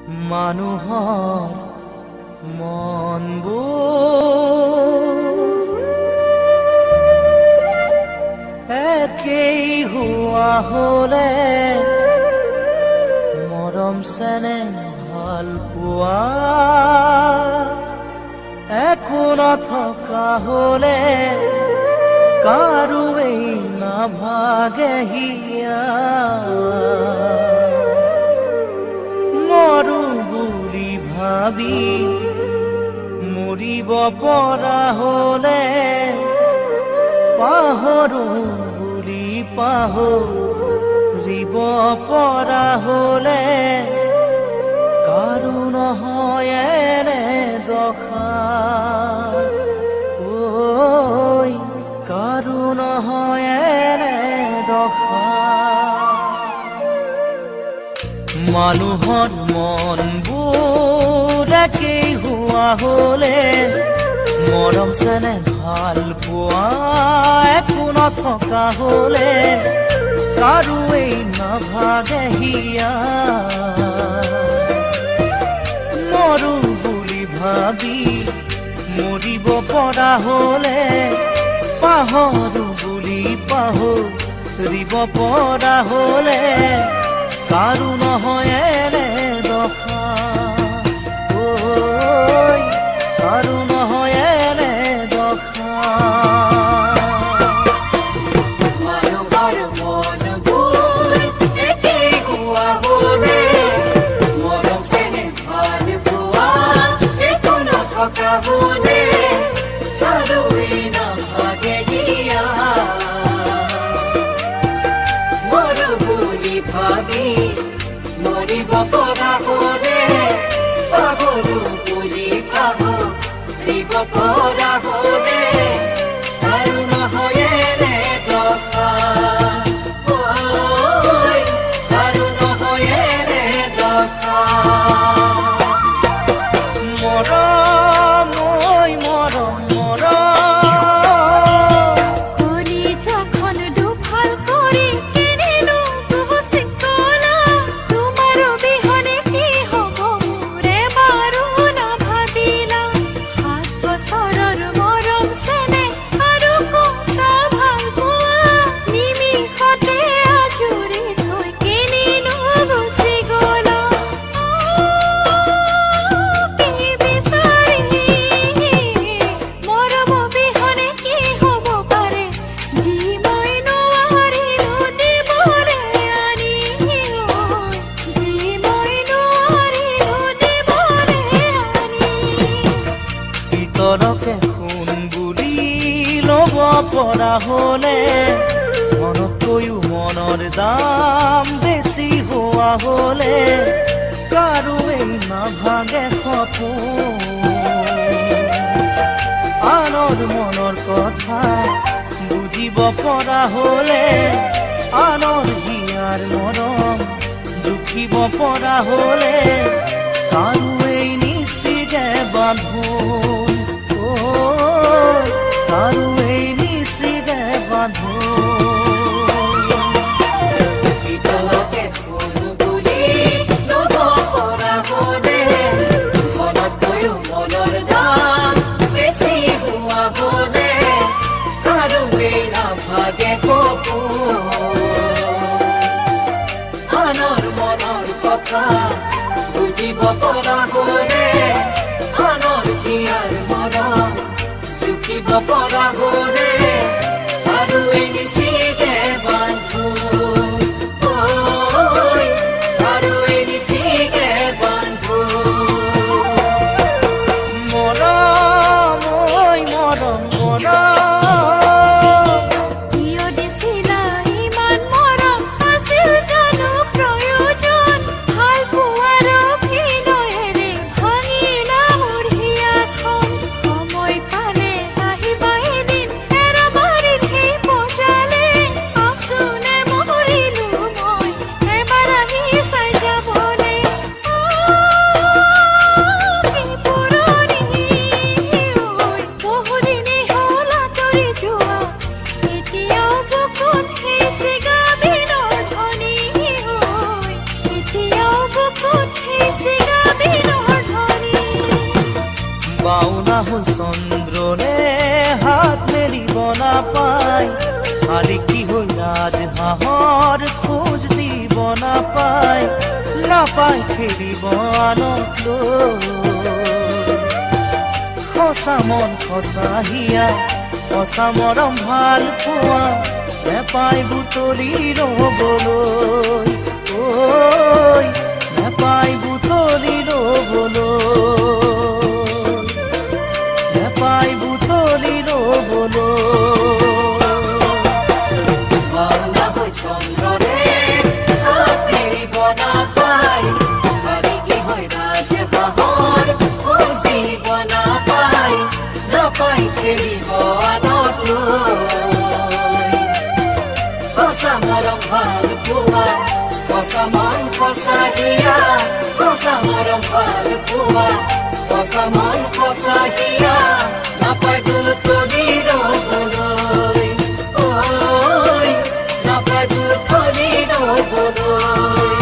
মানুহৰ মনবোৰ একেই হোৱা হলে মৰম চেনেহ ভাল পোৱা একো নথকা হলে কাৰোৱেই নাভাগে হিয়া মৰো বুলি ভাবি মৰিব পৰা হলে পাহৰো বুলি পাহৰিব পৰা হলে কাৰো নহয় এনে দশা ঐ কাৰো নহয় এনে দশা মানুহৰ মনবোৰ একেই হোৱা হলে মৰম চেনেহ ভাল পোৱা একো নথকা হলে কাৰোৱেই নাভাগে হিয়া মৰো বুলি ভাবি মৰিব পৰা হলে পাহৰো বুলি পাহৰিব পৰা হলে কাৰো নহয় এনে দশা ঐ কাৰো নহয় এনে দশা মানুহৰ মনবোৰ একেই হোৱা হলে মৰম চেনেহ ভাল পোৱা একো নথকা হলে কাৰোৱেই নাভাগে হিয়া মৰো বুলি ভাবি মৰিব পৰা হলে পাহৰো বুলি পাহৰিব পৰা হলে কাৰো নহয় এনে দশা ঐ কাৰো নহয় এনে দশা মৰম ঐ মৰম মৰম কলিজাখন দুফাল কৰি কেনেনো গুচি গলা তোমাৰ অবিহনে কি হ'ব মোৰ এবাৰো নাভাবিলা 7 বছৰৰ মৰম চেনেহ আৰু কটা ভাল পোৱা নিমিষতে আজৰি থৈ কেনেনো গুচি গলা কি বিচাৰি মৰম অবিহনে কি হ'ব পাৰে যি মই নোৱাৰিলো দিবলে আনি যি মই নোৱাৰিলো দিবলে আনি ভিতৰকে খুন বুলি ল'ব পৰা হলে মনতকৈও মনৰ দাম বেছি হোৱা হলে কাৰোৱেই নাভাগে সপোন আনৰ মনৰ কথা বুজিব পৰা হলে আনৰ হিয়াৰ মৰম জুখিব পৰা হলে কাৰোৱেই নিচিগে বান্ধোন কাৰোৱেই নিচিগে বান্ধোন ভিতৰকে খুন বুলি ল'ব পৰা হলে মনতকৈও মনৰ দাম বেছি হোৱা হলে কাৰোৱেই নাভাগে সপোন আনৰ মনৰ কথা বুজিব পৰা হলে আনৰ হিয়াৰ মৰম জুখিব পৰা হলে কাৰোৱেই নিচিগে বান্ধোন ঐ কাৰোৱেই নিচিগে বান্ধোন মৰম ঐ মৰম মৰম কিয় দিছিলা ইমান মৰম আছিল জানো প্ৰয়োজন ভাল পোৱাৰ অভিনয়েৰে ভাঙিলা মোৰ হিয়াখন সময় পালে আহিবা এদিন এৰাবাৰীত সেই পজালে আছো নে বাওনা হল চন্দ্ৰৰে হাত মেলিব নাপায় শালিকি হৈ ৰাজহাঁহৰ খোজ দিব নাপায় নাপায় খেলিব আনক লৈ সঁচা মন সঁচা হিয়া সঁচা মৰম ভাল পোৱা নেপায় বুটলি ৰ'বলৈ ঐ নেপায় বুটলি ৰ'বলৈ নেপায় বুটলি ৰ'বলৈ বাওনা হৈ চন্দ্ৰৰে হাত মেলিব নাপায় শালিকি হৈ ৰাজহাঁহৰ খোজ দিব নাপায় নাপায় খেলিব আনক লৈ সঁচা মৰম ভাল পোৱা সঁচা মন সঁচা হিয়া সঁচা মৰম ভাল পোৱা সঁচা মন সঁচা হিয়া নাপায় বুটলি ৰ'বলৈ ঐ নাপায় বুটলি ৰ'বলৈ